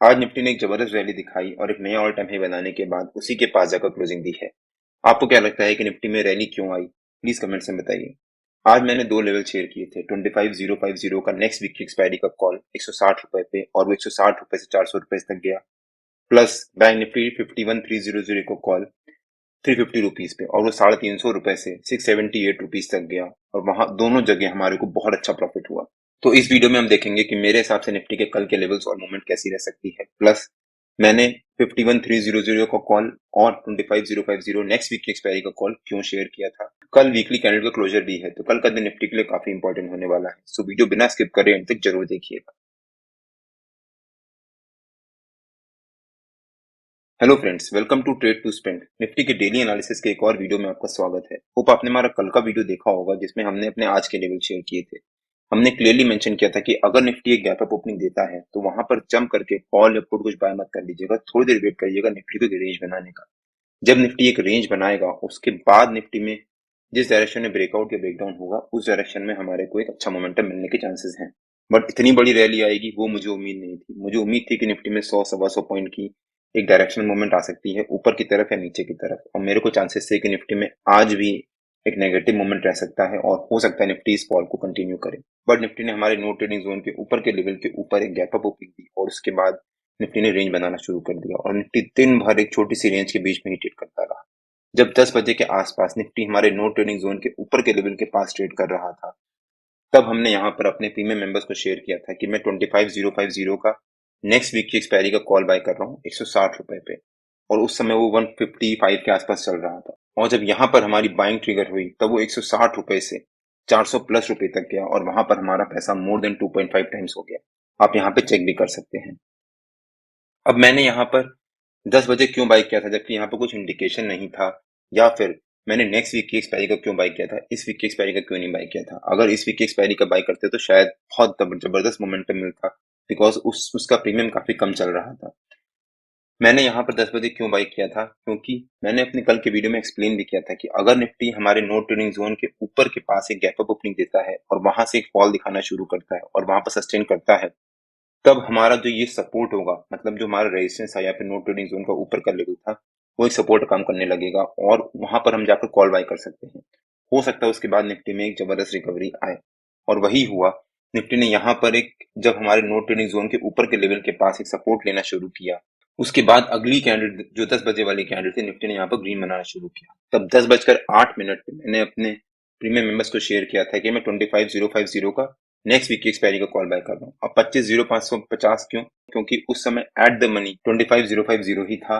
आज निफ्टी ने एक जबरदस्त रैली दिखाई और एक नया ऑल टाइम हाई बनाने के बाद उसी के पास जाकर क्लोजिंग दी है। आपको क्या लगता है कि निफ्टी में रैली क्यों आई? प्लीज कमेंट्स में बताइए। आज मैंने दो लेवल शेयर किए थे। 25050 का नेक्स्ट वीक की एक्सपायरी का कॉल 160 रुपए पे, और वो 160 रुपए से 400 रुपए तक गया। प्लस बैंक निफ्टी 51300 को कॉल 350 रुपीज पे, और वो 350 रुपए से 678 रुपीज तक गया। और वहां दोनों जगह हमारे को बहुत अच्छा प्रॉफिट हुआ। तो इस वीडियो में हम देखेंगे कि मेरे हिसाब से निफ्टी के कल के लेवल्स और मूवमेंट कैसी रह सकती है। प्लस मैंने 51300 का कॉल और 25050 नेक्स्ट वीक की एक्सपायरी का कॉल क्यों शेयर किया था। कल वीकली कैंडल का क्लोजर भी है, तो कल का दिन निफ्टी के लिए काफी इंपॉर्टेंट होने वाला है। सो वीडियो बिना स्किप करे अंत तक जरूर देखिएगा। Hello friends, welcome to trade to spend. Nifty के डेली एनालिसिस के एक और वीडियो में आपका स्वागत है। होप आपने हमारा कल का वीडियो देखा होगा जिसमें हमने अपने आज के लेवल शेयर किए थे। हमने क्लियरली मेंशन किया था कि अगर निफ्टी एक गैप अप ओपनिंग देता है तो वहां पर जंप करके कॉल या पुट कुछ बाय मत कर लीजिएगा, थोड़ी देर वेट करिएगा निफ्टी को एक रेंज बनाने का। जब निफ्टी एक रेंज बनाएगा उसके बाद निफ्टी में जिस डायरेक्शन में ब्रेकआउट या ब्रेकडाउन होगा उस डायरेक्शन में हमारे को एक अच्छा मोमेंटम मिलने के चांसेस हैं। बट इतनी बड़ी रैली आएगी वो मुझे उम्मीद नहीं थी। मुझे उम्मीद थी कि निफ्टी में 100 सवा 100 पॉइंट की एक डायरेक्शनल मूवमेंट आ सकती है, ऊपर की तरफ या नीचे की तरफ। और मेरे को चांसेस थे कि निफ्टी में आज भी एक नेगेटिव मूवमेंट रह सकता है और हो सकता है निफ्टी इस फॉल को कंटिन्यू करे। बट निफ्टी ने हमारे नो ट्रेडिंग जोन के ऊपर के लेवल के ऊपर एक गैप अप ओपनिंग दी और उसके बाद निफ्टी ने रेंज बनाना शुरू कर दिया और निफ्टी दिन भर एक छोटी सी रेंज के बीच में ही ट्रेड करता रहा। जब 10 बजे के आसपास निफ्टी हमारे नो ट्रेडिंग जोन के ऊपर के लेवल के पास ट्रेड कर रहा था, तब हमने यहाँ पर अपने प्रीमियम मेंबर्स को शेयर किया था कि मैं 25050 का नेक्स्ट वीक की एक्सपायरी का कॉल बाय कर रहा हूँ 160 रुपए पे। और उस समय वो 155 के आसपास चल रहा था। और जब यहाँ पर हमारी बाइंग ट्रिगर हुई तब वो 160 रुपए से 400 प्लस रुपए तक गया और वहां पर हमारा पैसा मोर देन 2.5 टाइम्स हो गया। आप यहाँ पे चेक भी कर सकते हैं। अब मैंने यहाँ पर 10 बजे क्यों बाय किया था जबकि यहाँ पर कुछ इंडिकेशन नहीं था, या फिर मैंने नेक्स्ट वीक की एक्सपायरी का क्यों बाय किया था, इस वीक की एक्सपायरी का क्यों नहीं बाय किया था। अगर इस वीक की एक्सपायरी का बाय करते तो शायद बहुत जबरदस्त मोमेंटम मिलता, बिकॉज उसका प्रीमियम काफी कम चल रहा था। मैंने यहाँ पर 10 बजे क्यों बाय किया था, क्योंकि मैंने अपने कल के वीडियो में एक्सप्लेन भी किया था कि अगर निफ्टी हमारे नो ट्रेडिंग जोन के ऊपर के पास एक गैप अप ओपनिंग देता है और वहां से एक फॉल दिखाना शुरू करता है और वहां पर सस्टेन करता है, तब हमारा जो ये सपोर्ट होगा, मतलब जो हमारा रेजिस्टेंस है या फिर नो ट्रेडिंग जोन का ऊपर का लेवल था, वो एक सपोर्ट काम करने लगेगा और वहां पर हम जाकर कॉल बाय कर सकते हैं। हो सकता है उसके बाद निफ्टी में एक जबरदस्त रिकवरी आए, और वही हुआ। निफ्टी ने यहाँ पर एक, जब हमारे नो ट्रेडिंग जोन के ऊपर के लेवल के पास एक सपोर्ट लेना शुरू किया, उसके बाद अगली कैंडल जो 10 बजे वाली कैंडल थी, निफ्टी ने यहाँ पर ग्रीन बनाना शुरू किया। तब 10 बजकर 8 मिनट पे मैंने अपने प्रीमियम मेंबर्स को शेयर किया था कि मैं 25050 का नेक्स्ट वीक की एक्सपायरी का कॉल बाय कर रहा हूँ। अब 250550 क्यों? क्योंकि उस समय एट द मनी 25050 ही था।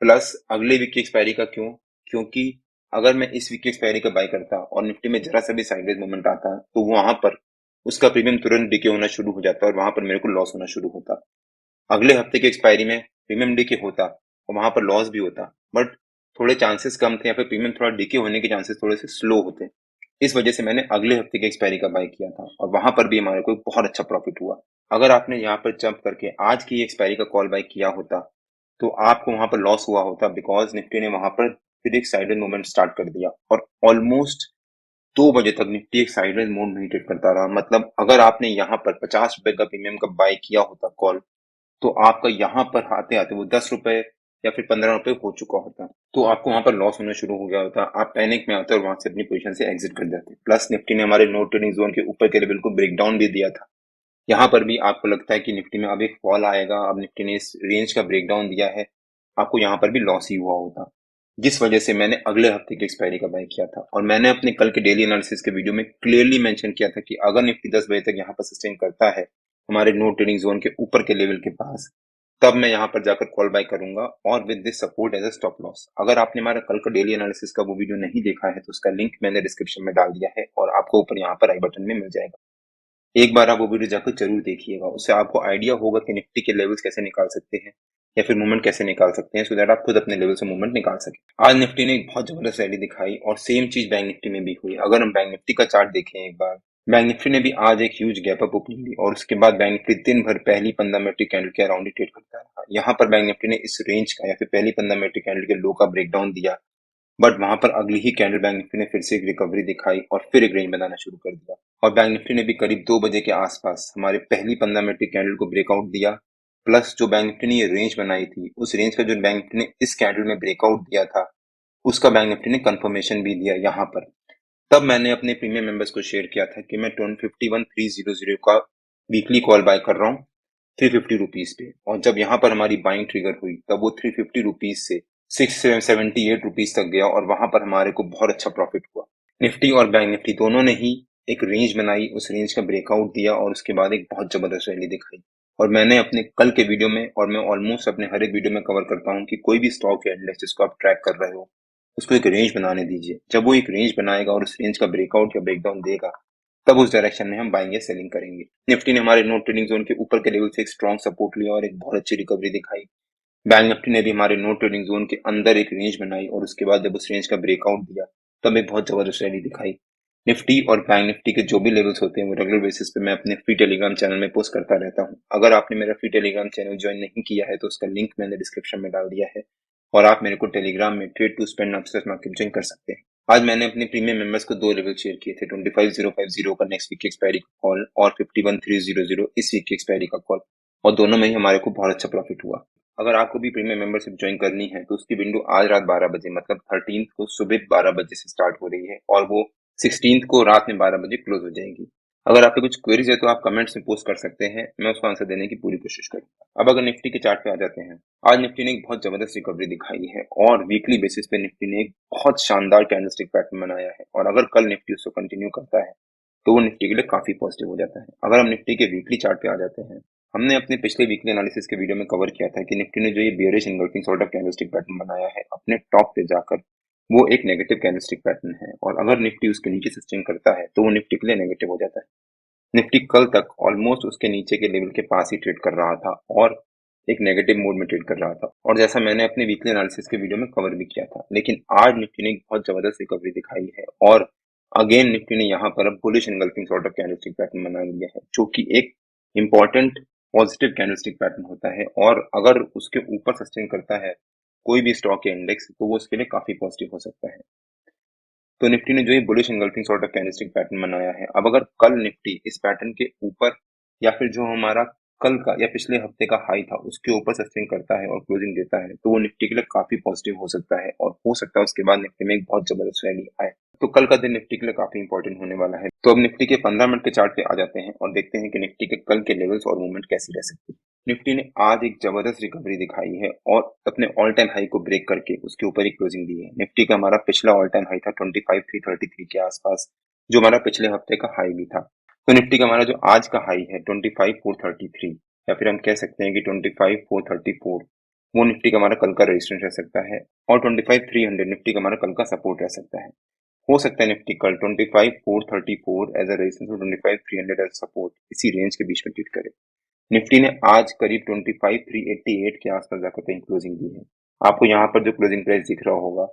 प्लस अगले वीक की एक्सपायरी का क्यों? क्योंकि अगर मैं इस वीक की एक्सपायरी का बाय करता और निफ्टी में जरा सा भी साइडवेज मूवमेंट आता तो वहां पर उसका प्रीमियम तुरंत डिके होना शुरू हो जाता और वहां पर मेरे को लॉस होना शुरू होता। अगले हफ्ते की एक्सपायरी में प्रीमियम डिके होता और वहां पर लॉस भी होता, बट थोड़े चांसेस कम थे या फिर प्रीमियम थोड़ा डिके होने के चांसेस थोड़े से स्लो होते। इस वजह से मैंने अगले हफ्ते की एक्सपायरी का बाय किया था और वहां पर भी हमारे को बहुत अच्छा प्रॉफिट हुआ। अगर आपने यहाँ पर जंप करके आज की एक्सपायरी का कॉल बाय किया होता तो आपको वहां पर लॉस हुआ होता, बिकॉज निफ्टी ने वहां पर फिर एक साइडवेज मूवमेंट स्टार्ट कर दिया और ऑलमोस्ट 2 बजे तक निफ्टी एक साइडवेज मोड में ही ट्रेड करता रहा। मतलब अगर आपने यहाँ पर 50 रुपए का प्रीमियम का बाय किया होता कॉल, तो आपका यहाँ पर आते आते वो 10 रुपए या फिर 15 रुपए हो चुका होता, तो आपको वहां पर लॉस होना शुरू हो गया होता। आप पैनिक में आते और वहां से अपनी पोजीशन से एग्जिट कर जाते। प्लस निफ्टी ने हमारे नो ट्रेडिंग जोन के ऊपर के लेवल को ब्रेक डाउन भी दिया था। यहाँ पर भी आपको लगता है कि निफ्टी में अब एक फॉल आएगा, अब निफ्टी ने इस रेंज का ब्रेक डाउन दिया है, आपको यहाँ पर भी लॉस ही हुआ होता। जिस वजह से मैंने अगले हफ्ते की एक्सपायरी का बाय किया था और मैंने अपने कल के डेली एनालिसिस के वीडियो में क्लियरली मेंशन किया था कि अगर निफ्टी 10 बजे तक यहाँ पर सस्टेन करता है हमारे नो ट्रेडिंग जोन के ऊपर के लेवल के पास, तब मैं यहाँ पर जाकर कॉल बाय करूंगा और with this support as a stop loss. अगर आपने हमारा कल का डेली एनालिसिस का वो वीडियो नहीं देखा है तो उसका लिंक मैंने डिस्क्रिप्शन में डाल दिया है और आपको ऊपर यहाँ पर आई बटन में मिल जाएगा। एक बार आप वो वीडियो जाकर जरूर देखिएगा, उससे आपको आइडिया होगा कि निफ्टी के लेवल्स कैसे निकाल सकते हैं या फिर मूवमेंट कैसे निकाल सकते हैं, सो दैट आप खुद अपने लेवल से मूवमेंट निकाल सके। आज निफ्टी ने एक बहुत जबरदस्त रैली दिखाई और सेम चीज बैंक निफ्टी में भी हुई। अगर हम बैंक निफ्टी का चार्ट देखें एक बार, बैंक निफ्टी ने भी आज एक ह्यूज गैप अप ओपनिंग दी और उसके बाद बैंक निफ्टी दिन भर पहली 15 मिनट कैंडल के अराउंड ही ट्रेड करता रहा। यहाँ पर बैंक निफ्टी ने इस रेंज का या फिर पहली 15 मिनट कैंडल के लो का ब्रेकडाउन दिया, बट वहां पर अगली ही कैंडल बैंक निफ्टी ने फिर से एक रिकवरी दिखाई और फिर एक रेंज बनाना शुरू कर दिया। और बैंक निफ्टी ने भी करीब 2 बजे के आसपास हमारे पहली 15 मिनट की कैंडल को ब्रेकआउट दिया प्लस जो बैंक निफ्टी ने ये रेंज बनाई थी, उस रेंज का जो बैंक निफ्टी ने इस कैंडल में ब्रेकआउट दिया था, उसका बैंक निफ्टी ने कंफर्मेशन भी दिया यहाँ पर। तब मैंने अपने प्रीमियम मेंबर्स को शेयर किया था कि मैं 51,300 का वीकली कॉल बाय कर रहा हूँ 350 रुपीज पे, और जब यहाँ पर हमारी बाइंग ट्रिगर हुई तब वो 350 रुपीज से 678 रुपीज तक गया, और वहां पर हमारे को बहुत अच्छा प्रॉफिट हुआ। निफ्टी और बैंक निफ्टी दोनों ने ही एक रेंज बनाई, उस रेंज का ब्रेकआउट दिया और उसके बाद एक बहुत जबरदस्त रैली दिखाई। और मैंने अपने कल के वीडियो में, और मैं ऑलमोस्ट अपने हर एक वीडियो में कवर करता हूँ कि कोई भी स्टॉक या इंडेक्स जिसको आप ट्रैक कर रहे हो, उसको एक रेंज बनाने दीजिए। जब वो एक रेंज बनाएगा और उस रेंज का ब्रेकआउट या ब्रेकडाउन देगा, तब उस डायरेक्शन में हम बाइंग या सेलिंग करेंगे। निफ्टी ने हमारे नो ट्रेडिंग जोन के ऊपर के लेवल से एक स्ट्रॉन्ग सपोर्ट लिया और एक बहुत अच्छी रिकवरी दिखाई। बैंक निफ्टी ने भी हमारे नो ट्रेडिंग जोन के अंदर एक रेंज बनाई और उसके बाद जब उस रेंज का ब्रेकआउट दिया, तब एक बहुत जबरदस्त रैली दिखाई। निफ्टी और बैंक निफ्टी के जो भी लेवल्स होते हैं वो रेगुलर बेसिस पे मैं अपने फ्री टेलीग्राम चैनल में पोस्ट करता रहता हूँ। अगर आपने मेरा फ्री टेलीग्राम चैनल ज्वाइन नहीं किया है तो उसका लिंक मैंने डिस्क्रिप्शन में डाल दिया है, और आप मेरे को टेलीग्राम में ट्रेड टू स्पेंड नाम से मार्केट ज्वाइन कर सकते हैं। आज मैंने अपने प्रीमियम मेंबर्स को दो लेवल शेयर किए थे, 25,050 का नेक्स्ट वीक की एक्सपायरी का कॉल और 51,300 इस वीक की एक्सपायरी का कॉल, और दोनों में ही हमारे को बहुत अच्छा प्रॉफिट हुआ। अगर आपको भी प्रीमियम मेंबरशिप ज्वाइन करनी है तो उसकी विंडो आज रात 12 बजे, मतलब 13 को सुबह 12 बजे से स्टार्ट हो रही है, और वो 16 को रात में 12 बजे क्लोज हो जाएगी। अगर आपके कुछ क्वेरीज है तो आप कमेंट्स में पोस्ट कर सकते हैं, मैं उसका आंसर देने की पूरी कोशिश करूंगा। अब अगर निफ्टी के चार्ट पे आ जाते हैं, आज निफ्टी ने एक बहुत जबरदस्त रिकवरी दिखाई है और वीकली बेसिस पे निफ्टी ने एक बहुत शानदार कैंडलस्टिक पैटर्न बनाया है, और अगर कल निफ्टी उसको कंटिन्यू करता है तो वो निफ्टी के लिए काफी पॉजिटिव हो जाता है। अगर हम निफ्टी के वीकली चार्ट पे आ जाते हैं, हमने अपने पिछले वीकली एनालिसिस के वीडियो में कवर किया था कि निफ्टी ने जो ये bearish engulfing sort of candlestick pattern बनाया है अपने टॉप पे जाकर, वो एक नेगेटिव कैंडलस्टिक पैटर्न है, और अगर निफ्टी उसके नीचे सस्टेन करता है तो वो निफ्टी के लिए नेगेटिव हो जाता है। निफ्टी कल तक ऑलमोस्ट उसके नीचे के लेवल के पास ही ट्रेड कर रहा था और एक नेगेटिव मोड में ट्रेड कर रहा था, और जैसा मैंने अपने वीकली एनालिसिस के वीडियो में कवर भी किया था। लेकिन आज निफ्टी ने एक बहुत जबरदस्त रिकवरी दिखाई है, और अगेन निफ्टी ने यहाँ पर अब bullish engulfing sort of candlestick pattern बना लिया है, जो कि एक इंपॉर्टेंट पॉजिटिव कैंडलस्टिक पैटर्न होता है, और अगर उसके ऊपर सस्टेन करता है कोई भी स्टॉक या इंडेक्स तो वो उसके लिए काफी पॉजिटिव हो सकता है। तो निफ्टी ने जो ये bullish engulfing sort of candlestick pattern बनाया है, अब अगर कल निफ्टी इस पैटर्न के ऊपर या फिर जो हमारा कल का या पिछले हफ्ते का हाई था उसके ऊपर सस्टेन करता है और क्लोजिंग देता है, तो वो निफ्टी के लिए काफी पॉजिटिव हो सकता है, और हो सकता है उसके बाद निफ्टी में एक बहुत जबरदस्त रैली आए। तो कल का दिन निफ्टी के लिए काफी इंपॉर्टेंट होने वाला है। तो अब निफ्टी के 15 मिनट के चार्ट पे आ जाते हैं और देखते हैं कि निफ्टी के कल के लेवल्स और मूवमेंट कैसी रह सकती है। निफ्टी ने आज एक जबरदस्त रिकवरी दिखाई है और अपने ऑल टाइम हाई को ब्रेक करके उसके ऊपर ही क्लोजिंग दी है। निफ्टी का हमारा पिछला ऑल टाइम हाई था 25,333 के आसपास, जो हमारा पिछले हफ्ते का हाई भी था। तो निफ्टी का हमारा जो आज का हाई है 25,433, या फिर हम कह सकते हैं कि 25,434, वो निफ्टी का हमारा कल का रेजिस्टेंस रह सकता है, और 25,300 निफ्टी का हमारा कल का सपोर्ट रह सकता है। हो सकता है निफ्टी कल 25,434 एज अ रेजिस्टेंस और 25,300 एज सपोर्ट, इसी रेंज के बीच में ट्रेड करे। निफ्टी ने आज करीब 25,388 के आसपास जाकर कहीं क्लोजिंग दी है। आपको यहाँ पर जो क्लोजिंग प्राइस दिख रहा होगा,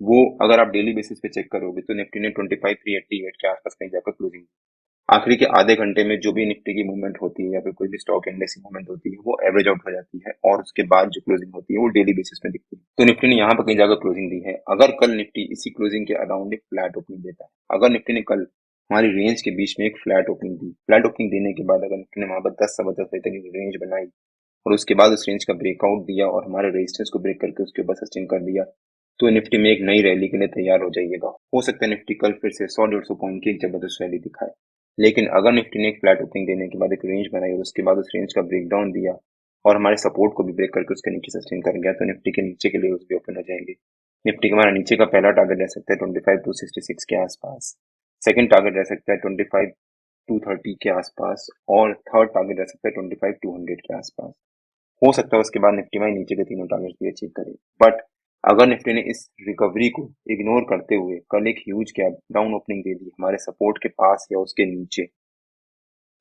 वो अगर आप डेली बेसिस पे चेक करोगे तो निफ्टी ने 25,388 के आसपास कहीं जाकर क्लोजिंग दी। आखिरी के आधे घंटे में जो भी निफ्टी की मूवमेंट होती है या फिर कोई भी स्टॉक इंडेक्स की मूवमेंट होती है वो एवरेज आउट हो जाती है, और उसके बाद जो क्लोजिंग होती है वो डेली बेसिस में दिखती है। तो निफ्टी ने यहाँ पर कहीं जाकर क्लोजिंग दी है। अगर कल निफ्टी इसी क्लोजिंग के अराउंड एक फ्लैट ओपनिंग देता है, अगर निफ्टी ने कल हमारी रेंज के बीच में एक फ्लैट ओपनिंग दी, फ्लैट ओपनिंग देने के बाद अगर निफ्टी ने वहां पर 10 सवा 10 बजे तक एक रेंज बनाई और उसके बाद उस रेंज का ब्रेकआउट दिया और हमारे रेजिस्टेंस को ब्रेक करके उसके ऊपर सस्टेन कर दिया, तो निफ्टी में एक नई रैली के लिए तैयार हो जाइएगा। हो सकता है निफ्टी कल फिर से 100-150 पॉइंट की एक जबरदस्त रैली दिखाए। लेकिन अगर निफ्टी ने एक फ्लैट ओपनिंग देने के बाद एक रेंज बनाई और उसके बाद उस रेंज का ब्रेकडाउन दिया और हमारे सपोर्ट को भी ब्रेक करके उसके नीचे सस्टेन कर गया, तो निफ्टी के नीचे के लेवल्स भी ओपन हो जाएंगे। निफ्टी का हमारा नीचे का पहला टारगेट रह सकता है 25,266 के आसपास, सेकंड टारगेट रह सकता है 25,230 के आसपास, और थर्ड टारगेट रह सकता है 25,200 के आसपास। हो सकता है उसके बाद निफ्टी में नीचे के तीनों टारगेट भी अचीव करे। बट अगर निफ्टी ने इस रिकवरी को इग्नोर करते हुए कल एक ह्यूज गैप डाउन ओपनिंग दे दी हमारे सपोर्ट के पास या उसके नीचे,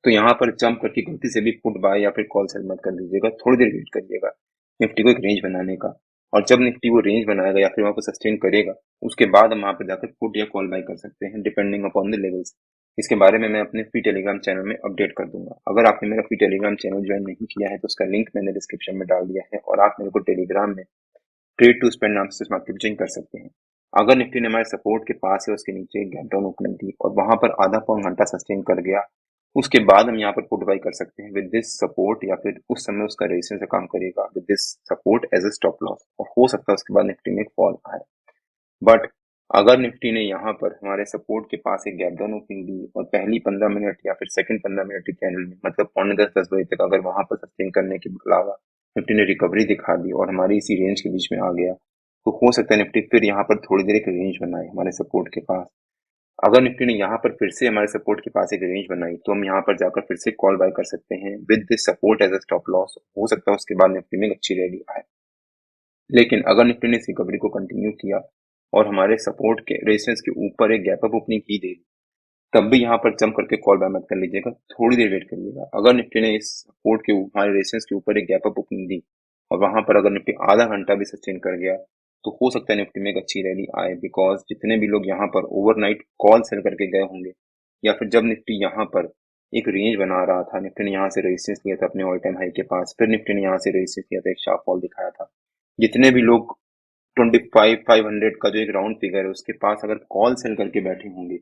तो यहाँ पर जंप करके गलती से भी पुट बाय या फिर कॉल सेल मत कर दीजिएगा, थोड़ी देर वेट करिएगा निफ्टी को एक रेंज बनाने का, और जब निफ्टी वो रेंज बनाएगा या फिर वहां पर सस्टेन करेगा उसके बाद हम वहां पर जाकर पुट या कॉल बाय कर सकते हैं डिपेंडिंग अपॉन द लेवल्स। इसके बारे में मैं अपने फ्री टेलीग्राम चैनल में अपडेट कर दूंगा। अगर आपने मेरा फ्री टेलीग्राम चैनल ज्वाइन नहीं किया है तो उसका लिंक मैंने डिस्क्रिप्शन में डाल दिया है, और आप मेरे को टेलीग्राम में ट्रेड टू स्पेंड नाम से मार्केट ज्वाइन कर सकते हैं। अगर निफ्टी ने हमारे सपोर्ट के पास है उसके नीचे एक गैप डाउन ओपनिंग दी और वहां पर आधा पौन घंटा सस्टेन कर गया उसके बाद हम यहाँ पर पुट बाई कर सकते हैं विद दिस सपोर्ट, या फिर उस समय उसका रेजिस्टेंस से काम करेगा with this support as a stop loss, और हो सकता है उसके बाद निफ्टी में एक फॉल आए। बट अगर निफ्टी ने यहाँ पर हमारे सपोर्ट के पास एक गैप डाउन ओपनिंग दी और पहली 15 मिनट या फिर सेकंड 15 मिनट की कैंडल में, मतलब पौने 10 बजे तक अगर वहां पर सस्टेन करने के अलावा निफ्टी ने रिकवरी दिखा दी और हमारी इसी रेंज के बीच में आ गया, तो हो सकता है निफ्टी फिर यहाँ पर थोड़ी देर एक रेंज बनाए हमारे सपोर्ट के पास। अगर निफ्टी ने यहाँ पर फिर से हमारे सपोर्ट के पास एक रेंज बनाई तो हम यहाँ पर जाकर फिर से कॉल बाय कर सकते हैं with this support as a stop loss. हो सकता है उसके बाद निफ्टी में एक अच्छी रैली आए। लेकिन अगर निफ्टी ने इस रिकवरी को कंटिन्यू किया और हमारे सपोर्ट के रेजिस्टेंस के ऊपर एक गैप अप ओपनिंग की दे, तब भी यहाँ पर जंप करके कॉल बाय मत कर लीजिएगा, थोड़ी देर वेट करिएगा। अगर निफ्टी ने इस सपोर्ट के हमारे रेजिस्टेंस के ऊपर एक गैप अप ओपनिंग दी और वहां पर अगर निफ्टी आधा घंटा भी सस्टेन कर गया, तो हो सकता है निफ्टी में एक अच्छी रैली आए, बिकॉज जितने भी लोग यहाँ पर ओवरनाइट कॉल सेल करके गए होंगे, या फिर जब निफ्टी यहाँ पर एक रेंज बना रहा था, निफ्टी ने यहाँ से रेजिस्टेंस लिया था अपने ऑल टाइम हाई के पास, फिर निफ्टी ने यहाँ से रेजिस्टेंस लिया था, एक शार्प फॉल दिखाया था, जितने भी लोग 25,500 का जो एक राउंड फिगर है उसके पास अगर कॉल सेल करके बैठे होंगे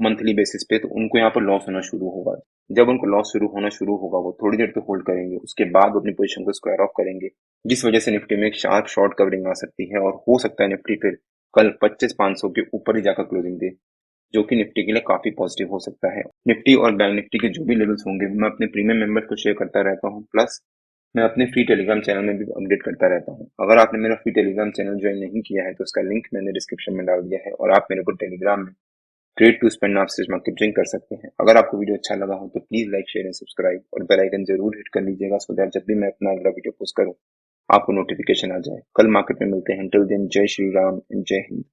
मंथली बेसिस पे, तो उनको यहाँ पर लॉस होना शुरू होगा। जब उनको लॉस शुरू होना शुरू होगा, वो थोड़ी देर तो होल्ड करेंगे, उसके बाद वो अपनी पोजीशन को स्क्वायर ऑफ करेंगे, जिस वजह से निफ्टी में एक शार्प शॉर्ट कवरिंग आ सकती है और हो सकता है निफ्टी फिर कल 25,500 के ऊपर ही जाकर क्लोजिंग दे, जो कि निफ्टी के लिए काफी पॉजिटिव हो सकता है। निफ्टी और बैंक निफ्टी के जो भी लेवल्स होंगे मैं अपने प्रीमियम मेंबर्स को शेयर करता रहता हूँ, प्लस मैं अपने फ्री टेलीग्राम चैनल में भी अपडेट करता रहता हूँ। अगर आपने मेरा फ्री टेलीग्राम चैनल ज्वाइन नहीं किया है तो उसका लिंक मैंने डिस्क्रिप्शन में डाल दिया है, और आप मेरे को टेलीग्राम में ट्रेड टू स्पेंड नाम से मार्केटिंग कर सकते हैं। अगर आपको वीडियो अच्छा लगा हो तो please like share and subscribe और बेल आइकन जरूर हिट कर लीजिएगा, सो दैट जब भी मैं अपना अगला वीडियो पोस्ट करूँ आपको नोटिफिकेशन आ जाए। कल मार्केट में मिलते हैं, टिल देन जय श्री राम एंड जय हिंद।